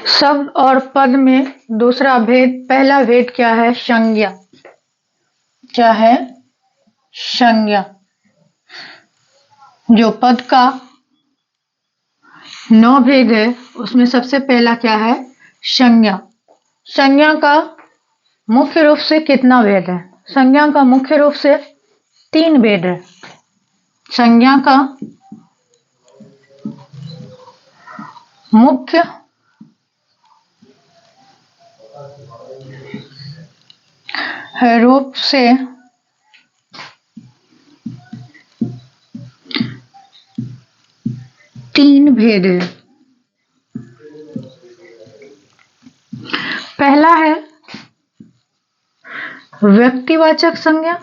शब्द और पद में दूसरा भेद। पहला भेद क्या है? संज्ञा। क्या है? संज्ञा। जो पद का 9 भेद है उसमें सबसे पहला क्या है? संज्ञा। संज्ञा का मुख्य रूप से कितना भेद है? संज्ञा का मुख्य रूप से 3 भेद है। संज्ञा का मुख्य रूप से 3 भेद है। पहला है व्यक्तिवाचक संज्ञा।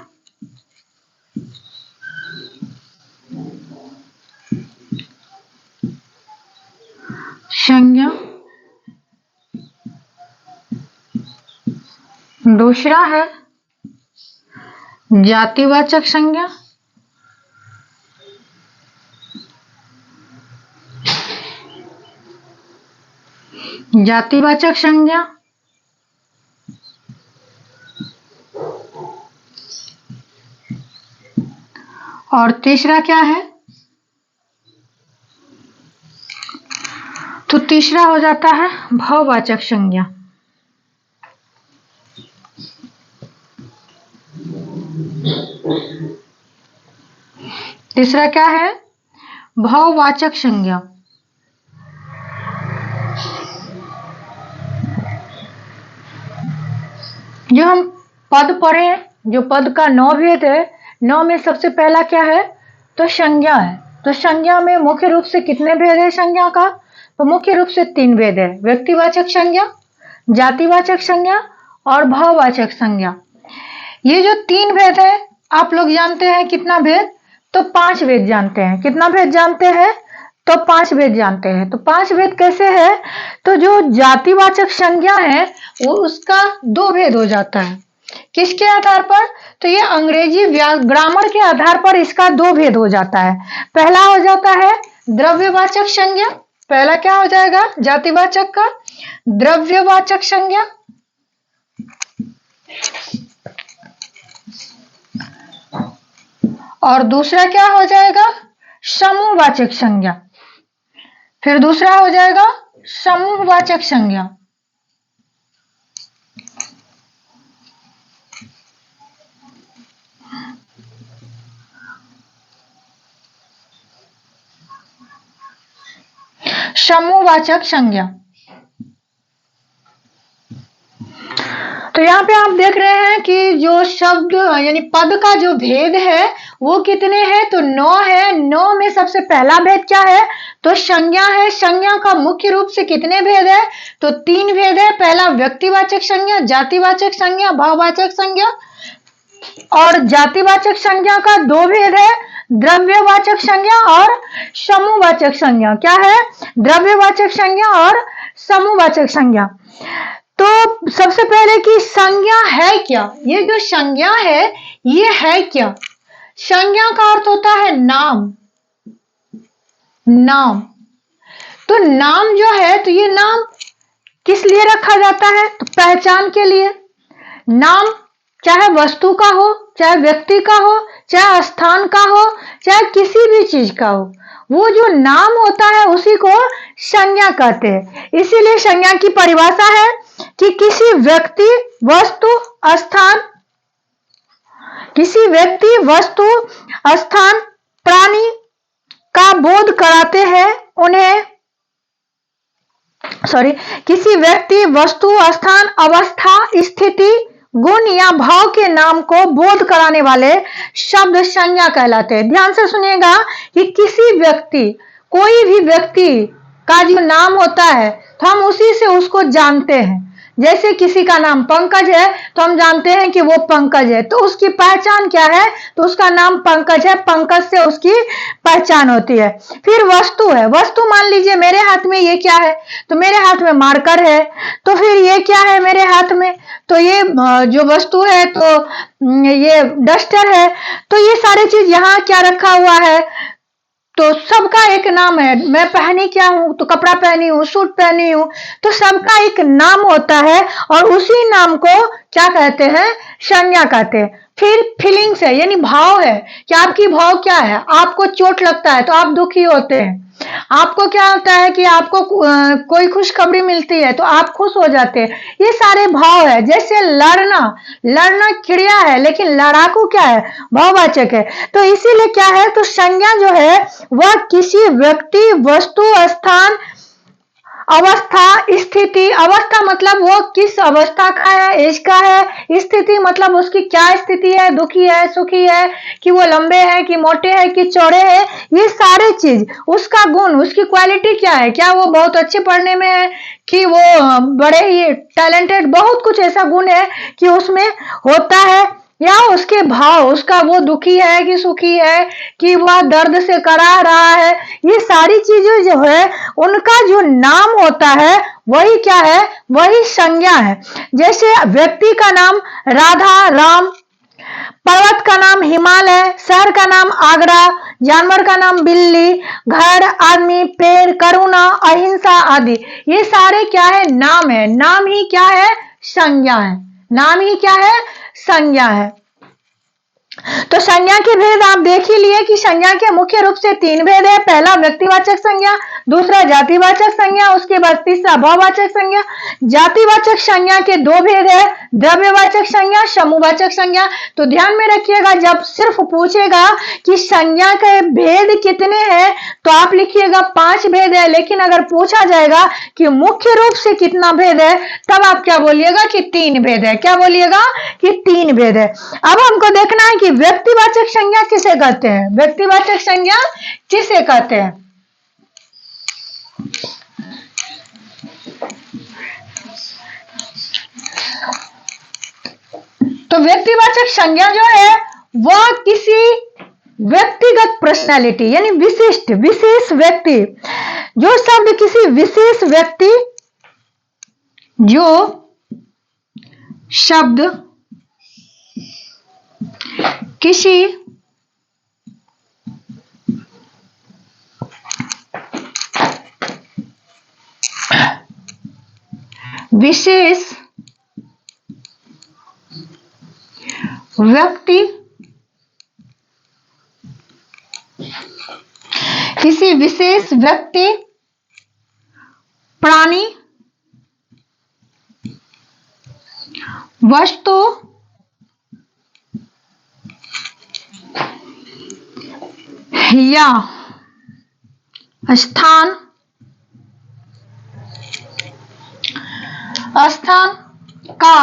संज्ञा। दूसरा है जातिवाचक संज्ञा। जातिवाचक संज्ञा। और तीसरा क्या है? तो तीसरा हो जाता है भाववाचक संज्ञा। तीसरा क्या है? भाववाचक संज्ञा। जो हम पद पढ़े, जो पद का 9 भेद है, 9 में सबसे पहला क्या है? तो संज्ञा है। तो संज्ञा में मुख्य रूप से कितने भेद है संज्ञा का? तो मुख्य रूप से 3 भेद है। व्यक्तिवाचक संज्ञा, जातिवाचक संज्ञा और भाववाचक संज्ञा। ये जो 3 भेद है आप लोग जानते हैं कितना भेद? तो 5 भेद जानते हैं। कितना भेद जानते हैं? तो 5 भेद जानते हैं। तो 5 भेद कैसे है? तो जो जातिवाचक संज्ञा है वो उसका 2 भेद हो जाता है। किसके आधार पर? तो ये अंग्रेजी ग्रामर के आधार पर इसका 2 भेद हो जाता है। पहला हो जाता है द्रव्यवाचक संज्ञा। पहला क्या हो जाएगा जातिवाचक का? द्रव्यवाचक संज्ञा। और दूसरा क्या हो जाएगा? समूहवाचक संज्ञा। फिर दूसरा हो जाएगा समूहवाचक संज्ञा। समूहवाचक संज्ञा। तो यहाँ पे आप देख रहे हैं कि जो शब्द यानी पद का जो भेद है वो कितने हैं? तो 9 है। 9 में सबसे पहला भेद क्या है? तो संज्ञा है। संज्ञा का मुख्य रूप से कितने भेद है? तो 3 भेद है। पहला व्यक्तिवाचक संज्ञा, जातिवाचक संज्ञा, भाववाचक संज्ञा। और जातिवाचक संज्ञा का 2 भेद है, द्रव्यवाचक संज्ञा और समूहवाचक संज्ञा। क्या है? द्रव्यवाचक संज्ञा और समूहवाचक संज्ञा। तो सबसे पहले की संज्ञा है क्या? ये जो संज्ञा है ये है क्या? संज्ञा का अर्थ होता है नाम। नाम। तो नाम जो है तो ये नाम किस लिए रखा जाता है? तो पहचान के लिए। नाम चाहे वस्तु का हो, चाहे व्यक्ति का हो, चाहे स्थान का हो, चाहे किसी भी चीज का हो, वो जो नाम होता है उसी को संज्ञा कहते हैं। इसीलिए संज्ञा की परिभाषा है कि किसी व्यक्ति, वस्तु, स्थान, किसी व्यक्ति, वस्तु, स्थान, प्राणी का बोध कराते हैं उन्हें, किसी व्यक्ति, वस्तु, स्थान, अवस्था, स्थिति, गुण या भाव के नाम को बोध कराने वाले शब्द संज्ञा कहलाते हैं। ध्यान से सुनिएगा कि किसी व्यक्ति, कोई भी व्यक्ति का जो नाम होता है तो हम उसी से उसको जानते हैं। जैसे किसी का नाम पंकज है तो हम जानते हैं कि वो पंकज है, तो उसकी पहचान क्या है? तो उसका नाम पंकज है, पंकज से उसकी पहचान होती है। फिर वस्तु है। वस्तु मान लीजिए मेरे हाथ में ये क्या है? तो मेरे हाथ में मार्कर है। तो फिर ये क्या है मेरे हाथ में? तो ये जो वस्तु है तो ये डस्टर है। तो ये सारी चीज यहाँ क्या रखा हुआ है? तो सबका एक नाम है। मैं पहनी क्या हूं, तो कपड़ा पहनी हूं, सूट पहनी हूं, तो सबका एक नाम होता है और उसी नाम को क्या कहते हैं, संज्ञा कहते हैं। फिर फीलिंग्स है, यानी भाव है कि आपकी भाव क्या है। आपको चोट लगता है तो आप दुखी होते हैं। आपको क्या होता है कि आपको कोई खुशखबरी मिलती है तो आप खुश हो जाते हैं। ये सारे भाव है। जैसे लड़ना, लड़ना क्रिया है लेकिन लड़ाकू क्या है, भाववाचक है। तो इसीलिए क्या है, तो संज्ञा जो है वह किसी व्यक्ति, वस्तु, स्थान, अवस्था, स्थिति, अवस्था मतलब वो किस अवस्था का है, एज का है, स्थिति मतलब उसकी क्या स्थिति है, दुखी है, सुखी है, कि वो लंबे हैं, कि मोटे हैं, कि चौड़े हैं, ये सारे चीज, उसका गुण, उसकी क्वालिटी क्या है, क्या वो बहुत अच्छे पढ़ने में है, कि वो बड़े ही टैलेंटेड, बहुत कुछ ऐसा गुण है कि उसमें होता है, या उसके भाव, उसका वो दुखी है कि सुखी है, कि वह दर्द से करा रहा है, ये सारी चीजें जो है उनका जो नाम होता है वही क्या है, वही संज्ञा है। जैसे व्यक्ति का नाम राधा, राम, पर्वत का नाम हिमालय, शहर का नाम आगरा, जानवर का नाम बिल्ली, घर, आदमी, पेड़, करुणा, अहिंसा आदि, ये सारे क्या है, नाम है। नाम ही क्या है, संज्ञा है। नाम ही क्या है, संज्ञा है। तो संज्ञा के भेद आप देख ही लिए कि संज्ञा के मुख्य रूप से 3 भेद है। पहला व्यक्तिवाचक संज्ञा, दूसरा जातिवाचक संज्ञा, उसके बाद तीसरा भाववाचक संज्ञा। जातिवाचक संज्ञा के 2 भेद है, द्रव्यवाचक संज्ञा, समूहवाचक संज्ञा। तो ध्यान में रखिएगा, जब सिर्फ पूछेगा कि संज्ञा के भेद कितने हैं तो आप लिखिएगा 5 भेद है, लेकिन अगर पूछा जाएगा कि मुख्य रूप से कितना भेद है तब आप क्या बोलिएगा कि 3 भेद है। क्या बोलिएगा कि 3 भेद है। अब हमको देखना है कि व्यक्तिवाचक संज्ञा किसे कहते हैं, व्यक्तिवाचक संज्ञा किसे कहते हैं। तो व्यक्तिवाचक संज्ञा जो है वह किसी व्यक्तिगत पर्सनालिटी, यानी विशिष्ट, विशेष व्यक्ति, जो शब्द किसी विशेष व्यक्ति, जो शब्द किसी विशेष व्यक्ति, किसी विशेष व्यक्ति, प्राणी, वस्तु, या स्थान का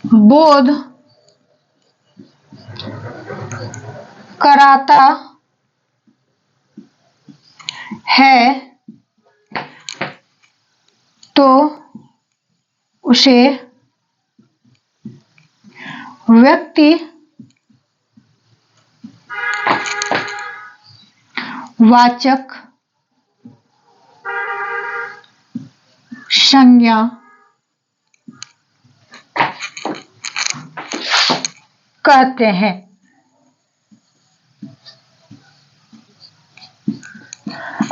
बोध कराता है तो उसे व्यक्ति वाचक संज्ञा कहते हैं।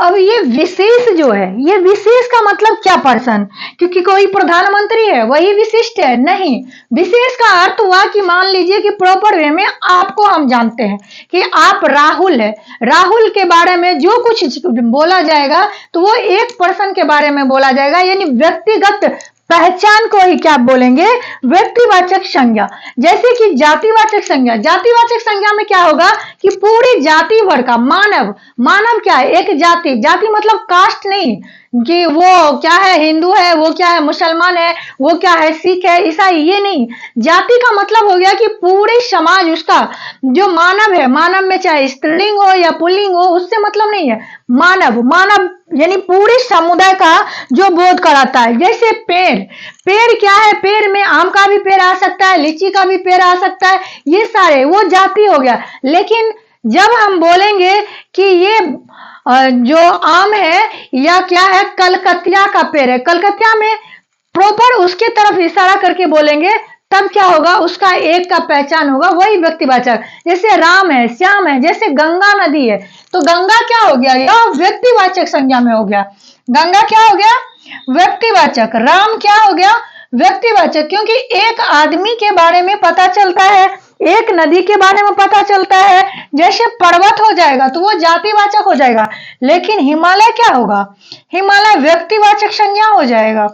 अब ये विशेष जो है, ये विशेष का मतलब क्या पर्सन, क्योंकि कोई प्रधानमंत्री है वही विशिष्ट है, नहीं। विशेष का अर्थ हुआ कि मान लीजिए कि प्रॉपर वे में आपको हम जानते हैं कि आप राहुल है, राहुल के बारे में जो कुछ बोला जाएगा तो वो एक पर्सन के बारे में बोला जाएगा, यानी व्यक्तिगत पहचान को ही क्या बोलेंगे, व्यक्तिवाचक संज्ञा। जैसे कि जातिवाचक संज्ञा, जातिवाचक संज्ञा में क्या होगा कि पूरी जाति भर का मानव, मानव क्या है, एक जाति, जाति मतलब कास्ट नहीं कि वो क्या है, हिंदू है, वो क्या है, मुसलमान है, वो क्या है, सिख है, ईसाई, ये नहीं। जाति का मतलब हो गया कि पूरे समाज, उसका जो मानव है, मानव में चाहे स्त्रीलिंग हो या पुल्लिंग हो, उससे मतलब नहीं है। मानव, मानव यानी पूरे समुदाय का जो बोध कराता है। जैसे पेड़, पेड़ क्या है, पेड़ में आम का भी पेड़ आ सकता है, लीची का भी पेड़ आ सकता है, ये सारे वो जाति हो गया। लेकिन जब हम बोलेंगे कि ये जो आम है या क्या है, कलकतिया का पेड़ है, कलकतिया में प्रॉपर उसके तरफ इशारा करके बोलेंगे तब क्या होगा, उसका एक का पहचान होगा, वही व्यक्तिवाचक। जैसे राम है, श्याम है, जैसे गंगा नदी है, तो गंगा क्या हो गया, यह व्यक्तिवाचक संज्ञा में हो गया। गंगा क्या हो गया, व्यक्तिवाचक। राम क्या हो गया, व्यक्तिवाचक, क्योंकि एक आदमी के बारे में पता चलता है, एक नदी के बारे में पता चलता है। जैसे पर्वत हो जाएगा तो वो जातिवाचक हो जाएगा, लेकिन हिमालय क्या होगा, हिमालय व्यक्तिवाचक संज्ञा हो जाएगा।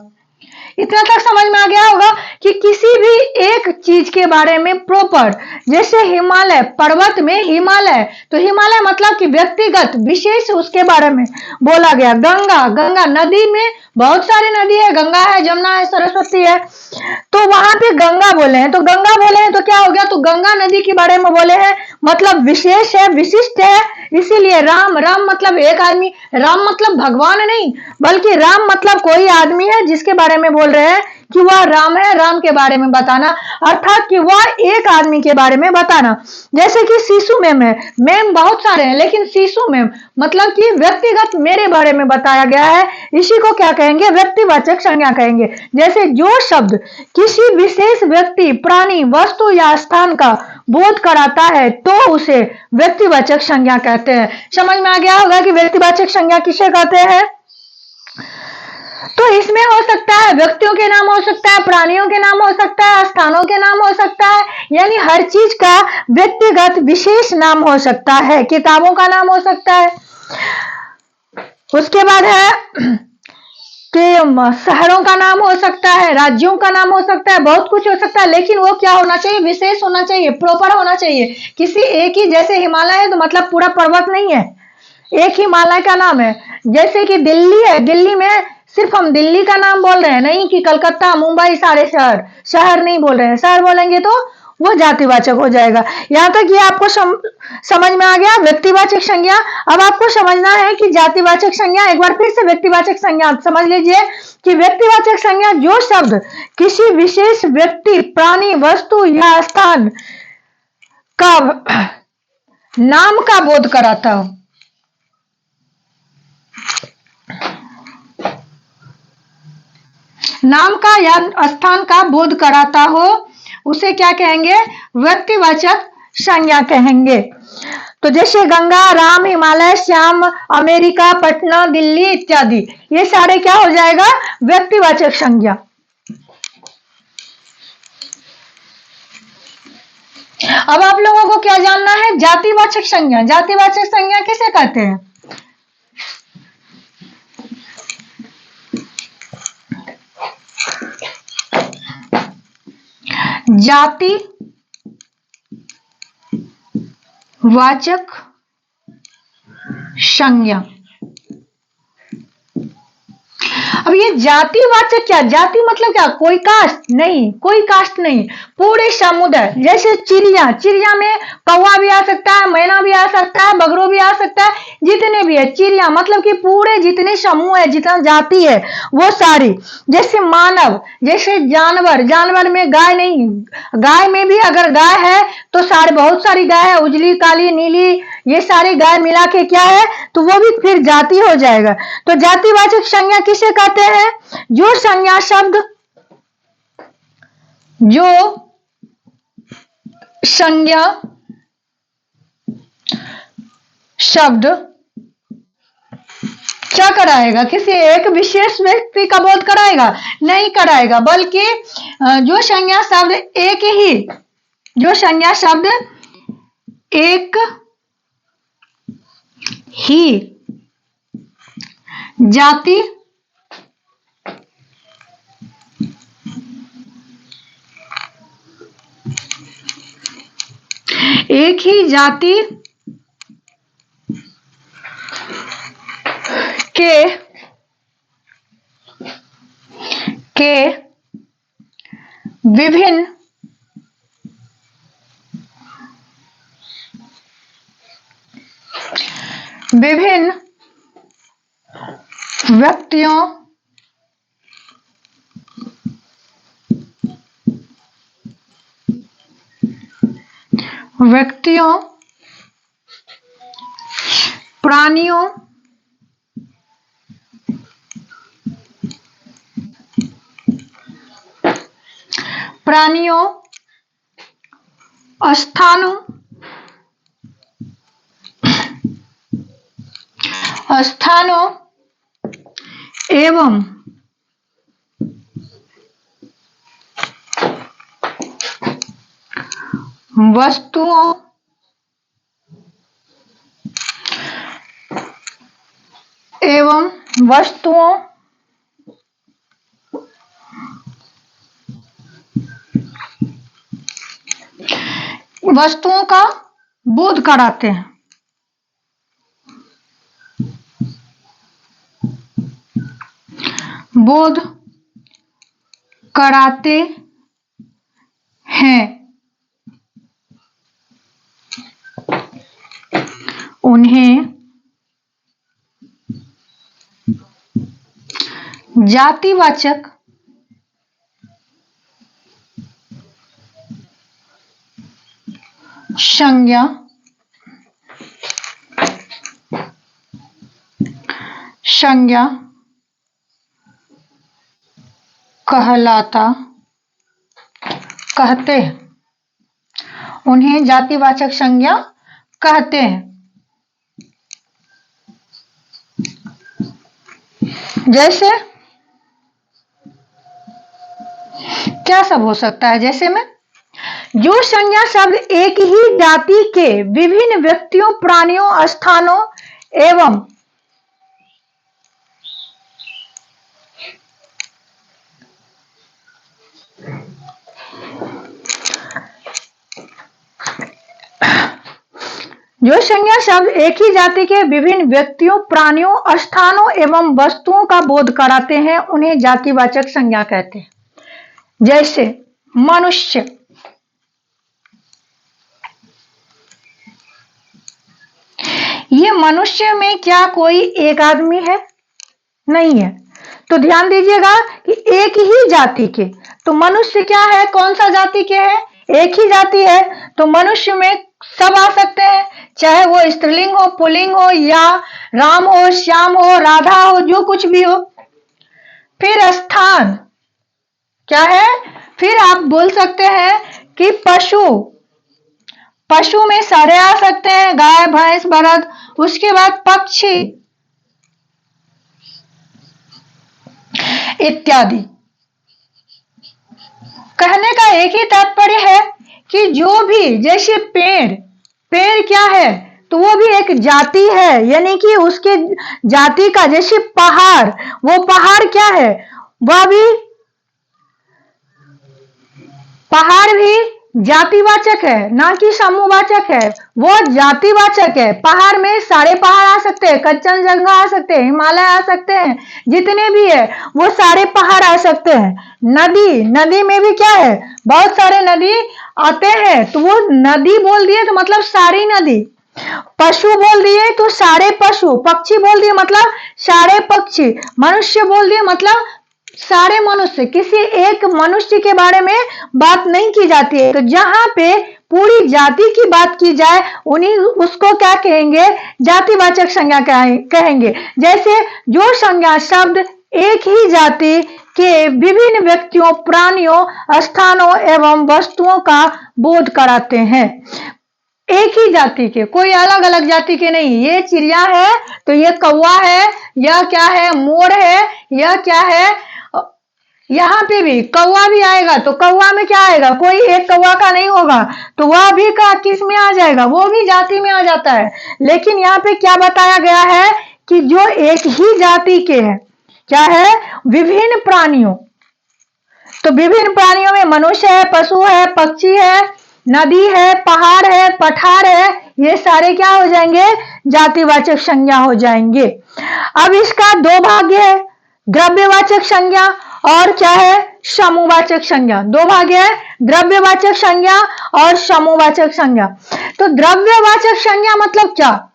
इतना तक समझ में आ गया होगा कि किसी भी एक चीज के बारे में प्रॉपर, जैसे हिमालय, पर्वत में हिमालय, तो हिमालय मतलब कि व्यक्तिगत विशेष उसके बारे में बोला गया। गंगा, गंगा नदी में बहुत सारी नदी है, गंगा है, जमुना है, सरस्वती है, तो वहां पे गंगा बोले हैं, तो गंगा बोले हैं तो क्या हो गया, तो गंगा नदी के बारे में बोले हैं, मतलब विशेष है, विशिष्ट है। इसीलिए राम, राम मतलब एक आदमी, राम मतलब भगवान नहीं, बल्कि राम मतलब कोई आदमी है जिसके बारे में बोल रहे हैं कि वह राम है, राम के बारे में बताना, अर्थात कि वह एक आदमी के बारे में बताना। जैसे कि शिशु मेम है, मेम बहुत सारे हैं, लेकिन शिशु मेम मतलब कि व्यक्तिगत मेरे बारे में बताया गया है, इसी को क्या कहेंगे, व्यक्तिवाचक संज्ञा कहेंगे। जैसे जो शब्द किसी विशेष व्यक्ति, प्राणी, वस्तु या स्थान का बोध कराता है तो उसे व्यक्तिवाचक संज्ञा कहते हैं। समझ में आ गया होगा कि व्यक्तिवाचक संज्ञा किसे कहते हैं। तो इसमें हो सकता है व्यक्तियों के नाम हो सकता है, प्राणियों के नाम हो सकता है, स्थानों के नाम हो सकता है, यानी हर चीज का व्यक्तिगत विशेष नाम हो सकता है। किताबों का नाम हो सकता है। उसके बाद है कि शहरों का नाम हो सकता है, राज्यों का नाम हो सकता है, बहुत कुछ हो सकता है, लेकिन वो क्या होना चाहिए, विशेष होना चाहिए, प्रॉपर होना चाहिए। किसी एक ही, जैसे हिमालय है तो मतलब पूरा पर्वत नहीं है, एक हिमालय का नाम है। जैसे कि दिल्ली है, दिल्ली में सिर्फ हम दिल्ली का नाम बोल रहे हैं, नहीं कि कलकत्ता, मुंबई, सारे शहर, शहर नहीं बोल रहे हैं। शहर बोलेंगे तो वो जातिवाचक हो जाएगा। यहां तक ये आपको समझ में आ गया व्यक्तिवाचक संज्ञा। अब आपको समझना है कि जातिवाचक संज्ञा। एक बार फिर से व्यक्तिवाचक संज्ञा समझ लीजिए कि व्यक्तिवाचक संज्ञा जो शब्द किसी विशेष व्यक्ति, प्राणी, वस्तु या स्थान का नाम का बोध कराता हो, नाम का या स्थान का बोध कराता हो, उसे क्या कहेंगे, व्यक्तिवाचक संज्ञा कहेंगे। तो जैसे गंगा, राम, हिमालय, श्याम, अमेरिका, पटना, दिल्ली इत्यादि, ये सारे क्या हो जाएगा, व्यक्तिवाचक संज्ञा। अब आप लोगों को क्या जानना है, जातिवाचक संज्ञा। जातिवाचक संज्ञा किसे कहते हैं। जाति वाचक संज्ञा। अब ये जातिवाचक क्या, जाति मतलब क्या, कोई कास्ट नहीं, कोई कास्ट नहीं, पूरे समुदाय। जैसे चिड़िया, चिड़िया में कौवा भी आ सकता है, मैना भी आ सकता है, बगरो भी आ सकता है, जितने भी है चिड़िया मतलब कि पूरे जितने समूह है, जितना जाति है वो सारी। जैसे मानव, जैसे जानवर, जानवर में गाय नहीं, गाय में भी अगर गाय है तो सारे, बहुत सारी गाय है, उजली, काली, नीली, ये सारी गाय मिला के क्या है, तो वो भी फिर जाति हो जाएगा। तो जातिवाचक संज्ञा किसे कहते हैं, जो संज्ञा शब्द, जो संज्ञा शब्द क्या कराएगा, किसी एक विशेष व्यक्ति का बोध कराएगा, नहीं कराएगा, बल्कि जो संज्ञा शब्द एक ही, जो संज्ञा शब्द एक ही जाति एक ही जाति के विभिन्न व्यक्तियों प्राणियों, प्राणियों, स्थानों एवं वस्तुओं का बोध कराते हैं। बोध कराते हैं। उन्हें जातिवाचक संज्ञा कहते हैं। उन्हें जातिवाचक संज्ञा कहते हैं। जैसे क्या सब हो सकता है? जैसे में जो संज्ञा शब्द एक ही जाति के विभिन्न व्यक्तियों, प्राणियों, स्थानों एवं जो संज्ञा शब्द एक ही जाति के विभिन्न व्यक्तियों, प्राणियों, स्थानों एवं वस्तुओं का बोध कराते हैं, उन्हें जातिवाचक संज्ञा कहते हैं। जैसे मनुष्य, ये मनुष्य में क्या कोई एक आदमी है? नहीं है। तो ध्यान दीजिएगा कि एक ही जाति के, तो मनुष्य क्या है? कौन सा जाति के है? एक ही जाति है। तो मनुष्य में सब आ सकते हैं, चाहे वो स्त्रीलिंग हो, पुल्लिंग हो, या राम हो, श्याम हो, राधा हो, जो कुछ भी हो। फिर स्थान क्या है? फिर आप बोल सकते हैं कि पशु में सारे आ सकते हैं, गाय, भैंस, बलद। उसके बाद पक्षी इत्यादि। कहने का एक ही तात्पर्य है कि जो भी, जैसे पेड़ क्या है? तो वो भी एक जाति है, यानी कि उसके जाति का। जैसे पहाड़, वो पहाड़ क्या है? वह भी, पहाड़ भी जातिवाचक है, ना कि समूहवाचक है। वो जातिवाचक है। पहाड़ में सारे पहाड़ आ सकते हैं, कंचनजंगा आ सकते हैं, हिमालय आ सकते हैं, जितने भी है वो सारे पहाड़ आ सकते हैं। नदी में भी क्या है? बहुत सारे नदी आते हैं, तो वो नदी बोल दिए तो मतलब सारी नदी। पशु बोल दिए तो सारे पशु, पक्षी बोल दिए मतलब सारे पक्षी, मनुष्य बोल दिए मतलब सारे मनुष्य। किसी एक मनुष्य के बारे में बात नहीं की जाती है। तो जहां पे पूरी जाति की बात की जाए, उसको क्या कहेंगे? जातिवाचक संज्ञा कहेंगे। जैसे जो संज्ञा शब्द एक ही जाति के विभिन्न व्यक्तियों, प्राणियों, स्थानों एवं वस्तुओं का बोध कराते हैं। एक ही जाति के, कोई अलग अलग जाति के नहीं। ये चिड़िया है तो ये कौवा है, यह क्या है? मोर है, यह क्या है? यहाँ पे भी कौवा भी आएगा, तो कौवा में क्या आएगा? कोई एक कौवा का नहीं होगा, तो वह भी का किस में आ जाएगा? वो भी जाति में आ जाता है। लेकिन यहाँ पे क्या बताया गया है कि जो एक ही जाति के है, क्या है? विभिन्न प्राणियों। तो विभिन्न प्राणियों में मनुष्य है, पशु है, पक्षी है, नदी है, पहाड़ है, पठार है, ये सारे क्या हो जाएंगे? जातिवाचक संज्ञा हो जाएंगे। अब इसका दो भाग है, द्रव्यवाचक संज्ञा और क्या है? समूहवाचक संज्ञा। दो भाग है, द्रव्यवाचक संज्ञा और समूहवाचक संज्ञा। तो द्रव्यवाचक संज्ञा मतलब क्या?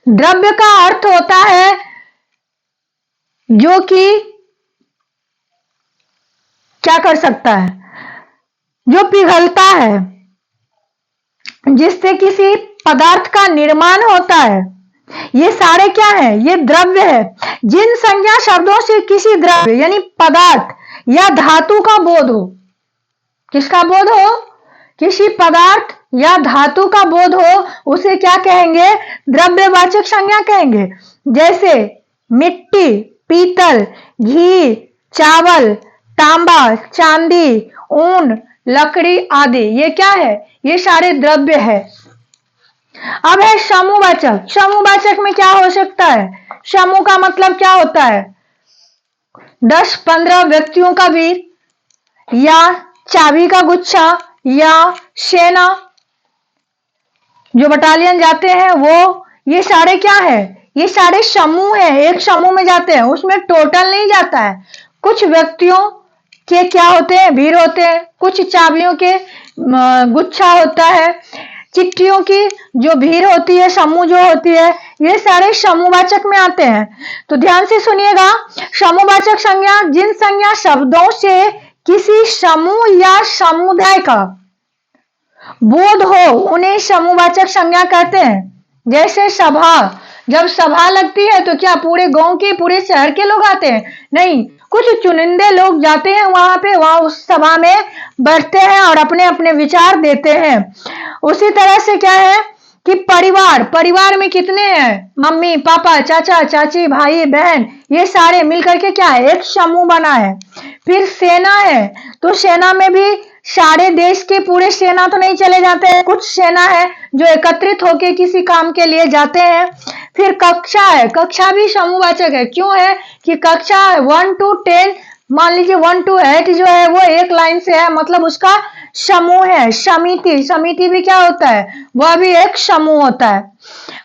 द्रव्य का अर्थ होता है जो कि क्या कर सकता है? जो पिघलता है, जिससे किसी पदार्थ का निर्माण होता है। ये सारे क्या है? ये द्रव्य है। जिन संज्ञा शब्दों से किसी द्रव्य यानी पदार्थ या धातु का बोध हो, किसका बोध हो? किसी पदार्थ या धातु का बोध हो, उसे क्या कहेंगे? द्रव्यवाचक संज्ञा कहेंगे। जैसे मिट्टी, पीतल, घी, चावल, तांबा, चांदी, ऊन, लकड़ी आदि, ये क्या है? ये सारे द्रव्य है। अब है समूहवाचक। समूहवाचक में क्या हो सकता है? समूह का मतलब क्या होता है? 10-15 व्यक्तियों का वीर, या चाबी का गुच्छा, या सेना जो बटालियन जाते हैं वो, ये सारे क्या है? ये सारे समूह है, एक समूह में जाते हैं, उसमें टोटल नहीं जाता है। कुछ व्यक्तियों के क्या होते हैं? वीर होते हैं। कुछ चाबियों के गुच्छा होता है। चिट्ठियों की जो भीड़ होती है, समूह जो होती है, ये सारे समूहवाचक में आते हैं। तो ध्यान से सुनिएगा, समूहवाचक संज्ञा जिन संज्ञा शब्दों से किसी समूह या समुदाय का बोध हो, उन्हें समूहवाचक संज्ञा कहते हैं। जैसे सभा, जब सभा लगती है तो क्या पूरे गांव के, पूरे शहर के लोग आते हैं? नहीं, कुछ चुनिंदे लोग जाते हैं वहां पे, वहां उस सभा में बैठते हैं और अपने अपने विचार देते हैं। उसी तरह से क्या है कि परिवार, परिवार में कितने हैं? मम्मी, पापा, चाचा, चाची, भाई, बहन, ये सारे मिलकर के क्या है? एक समूह बना है। फिर सेना है, तो सेना में भी सारे देश के पूरे सेना तो नहीं चले जाते हैं, कुछ सेना है जो एकत्रित होकर किसी काम के लिए जाते हैं। फिर कक्षा है, कक्षा भी समूहवाचक है। क्यों है कि कक्षा 1 to 10, मान लीजिए 1 to 8 जो है वो एक लाइन से है, मतलब उसका समूह है। समिति, समिति भी क्या होता है? वह भी एक समूह होता है।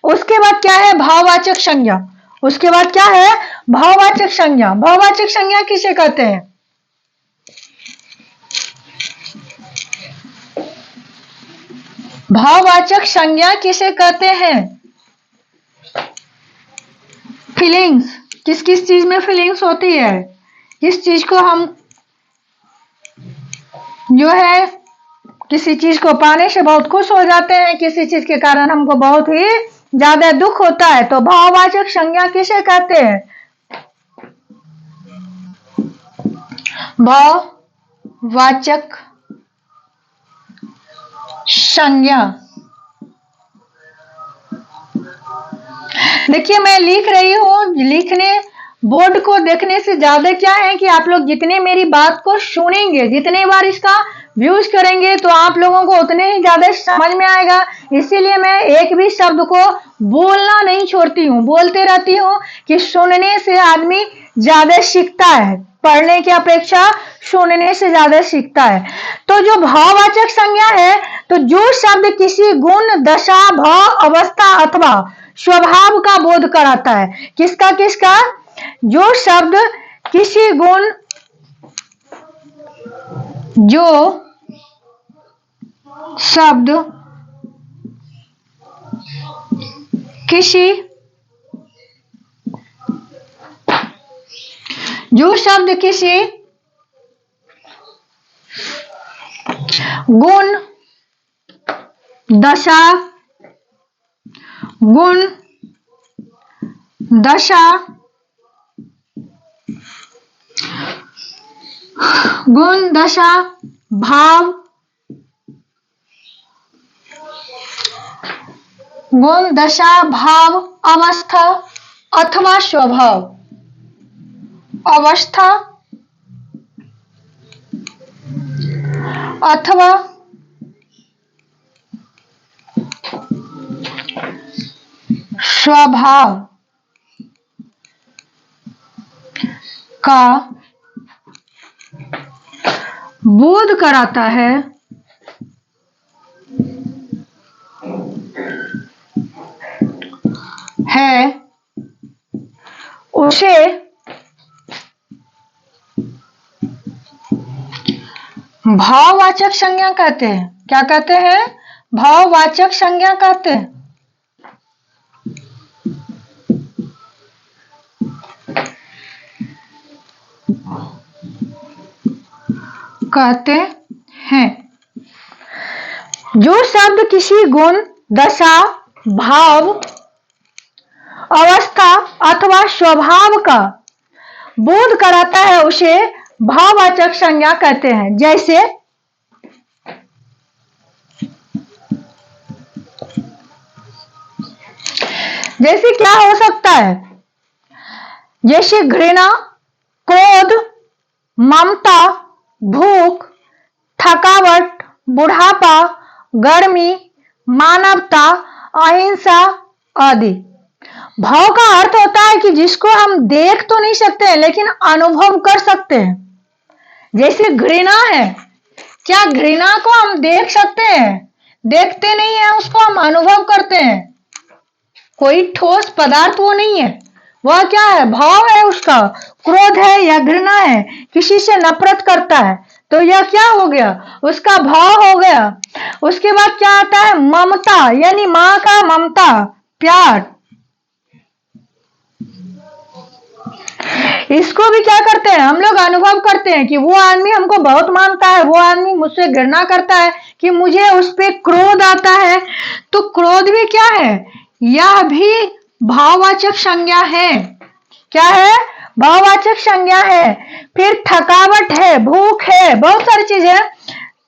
उसके बाद क्या है? भाववाचक संज्ञा। उसके बाद क्या है? भाववाचक संज्ञा। भाववाचक संज्ञा किसे कहते हैं? भाववाचक संज्ञा किसे कहते हैं? फीलिंग्स, किस किस चीज में फीलिंग्स होती है? किस चीज को हम जो है किसी चीज को पाने से बहुत खुश हो जाते हैं, किसी चीज के कारण हमको बहुत ही ज्यादा दुख होता है, तो भाववाचक संज्ञा किसे कहते हैं? भाववाचक संज्ञा। देखिए मैं लिख रही हूं, लिखने बोर्ड को देखने से ज्यादा क्या है कि आप लोग जितने मेरी बात को सुनेंगे, जितने बार इसका व्यूज करेंगे, तो आप लोगों को उतने ही ज्यादा समझ में आएगा। इसीलिए मैं एक भी शब्द को बोलना नहीं छोड़ती हूँ, बोलते रहती हूँ कि सुनने से आदमी ज्यादा सीखता है, पढ़ने की अपेक्षा सुनने से ज्यादा सीखता है। तो जो भाववाचक संज्ञा है, तो जो शब्द किसी गुण, दशा, भाव, अवस्था अथवा स्वभाव का बोध कराता है। किसका किसका? जो शब्द किसी गुण, जो शब्द किसी, जो शब्द किसी गुण, दशा, गुण, दशा, गुण, दशा, भाव, गुण, दशा, भाव, अवस्था अथवा स्वभाव, अवस्था अथवा स्वभाव का बोध कराता है, उसे भाववाचक संज्ञा कहते हैं। क्या कहते हैं? भाववाचक संज्ञा कहते हैं। कहते हैं जो शब्द किसी गुण, दशा, भाव, अवस्था अथवा स्वभाव का बोध कराता है, उसे भाववाचक संज्ञा कहते हैं। जैसे जैसे क्या हो सकता है, जैसे घृणा, क्रोध, ममता, भूख, थकावट, बुढ़ापा, गर्मी, मानवता, अहिंसा आदि। भाव का अर्थ होता है कि जिसको हम देख तो नहीं सकते हैं लेकिन अनुभव कर सकते हैं। जैसे घृणा है, क्या घृणा को हम देख सकते हैं? देखते नहीं है, उसको हम अनुभव करते हैं। कोई ठोस पदार्थ वो नहीं है, वह क्या है? भाव है उसका। क्रोध है या घृणा है, किसी से नफरत करता है तो यह क्या हो गया? उसका भाव हो गया। उसके बाद क्या आता है? ममता, यानी माँ का ममता, प्यार। इसको भी क्या करते हैं हम लोग? अनुभव करते हैं कि वो आदमी हमको बहुत मानता है, वो आदमी मुझसे घृणा करता है, कि मुझे उस पर क्रोध आता है। तो क्रोध भी क्या है? यह भी भाववाचक संज्ञा है। क्या है? भाववाचक संज्ञा है। फिर थकावट है, भूख है, बहुत सारी चीजें।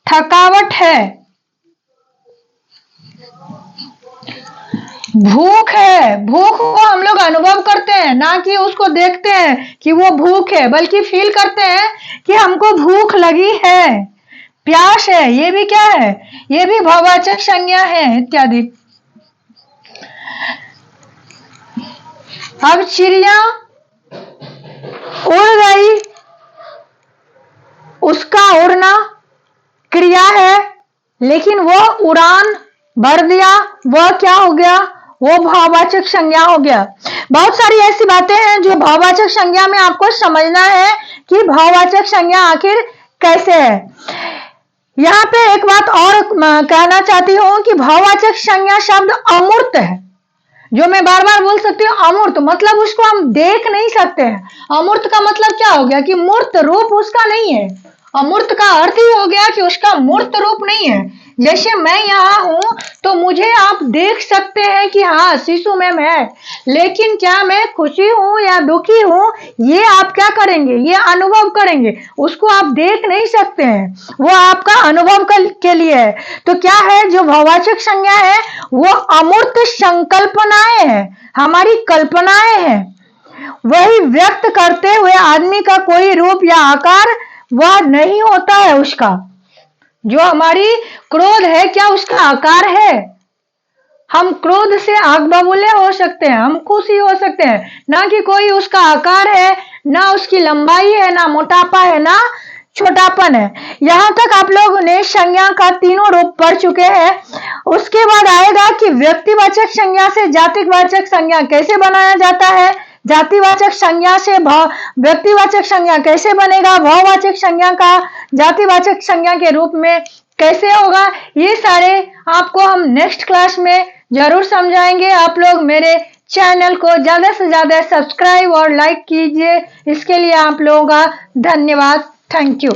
थकावट है, भूख है। भूख को हम लोग अनुभव करते हैं, ना कि उसको देखते हैं कि वो भूख है, बल्कि फील करते हैं कि हमको भूख लगी है। प्यास है, ये भी क्या है? ये भी भाववाचक संज्ञा है, इत्यादि। अब चिड़िया उड़ गई, उसका उड़ना क्रिया है, लेकिन वो उड़ान भर दिया, वह क्या हो गया? वो भाववाचक संज्ञा हो गया। बहुत सारी ऐसी बातें हैं जो भाववाचक संज्ञा में आपको समझना है कि भाववाचक संज्ञा आखिर कैसे है। यहाँ पे एक बात और कहना चाहती हूँ कि भाववाचक संज्ञा शब्द अमूर्त है, जो मैं बार बार बोल सकती हूँ। अमूर्त मतलब उसको हम देख नहीं सकते हैं। अमूर्त का मतलब क्या हो गया? कि मूर्त रूप उसका नहीं है। अमूर्त का अर्थ ही हो गया कि उसका मूर्त रूप नहीं है। जैसे मैं यहाँ हूं तो मुझे आप देख सकते हैं कि हाँ शिशु मैम है, लेकिन क्या मैं खुशी हूं या दुखी हूं, ये आप क्या करेंगे? ये अनुभव करेंगे। उसको आप देख नहीं सकते हैं, वो आपका अनुभव के लिए है। तो क्या है? जो भाववाचक संज्ञा है वो अमूर्त संकल्पनाएं हैं, हमारी कल्पनाएं हैं। वही व्यक्त करते हुए आदमी का कोई रूप या आकार वह नहीं होता है उसका। जो हमारी क्रोध है, क्या उसका आकार है? हम क्रोध से आग बबूले हो सकते हैं, हम खुशी हो सकते हैं, ना कि कोई उसका आकार है, ना उसकी लंबाई है, ना मोटापा है, ना छोटापन है। यहाँ तक आप लोगों ने संज्ञा का तीनों रूप पढ़ चुके हैं। उसके बाद आएगा कि व्यक्तिवाचक संज्ञा से जातिवाचक संज्ञा कैसे बनाया जाता है, जातिवाचक संज्ञा से व्यक्तिवाचक संज्ञा कैसे बनेगा, भाववाचक संज्ञा का जातिवाचक संज्ञा के रूप में कैसे होगा। ये सारे आपको हम नेक्स्ट क्लास में जरूर समझाएंगे। आप लोग मेरे चैनल को ज्यादा से ज्यादा सब्सक्राइब और लाइक कीजिए। इसके लिए आप लोगों का धन्यवाद। Thank you.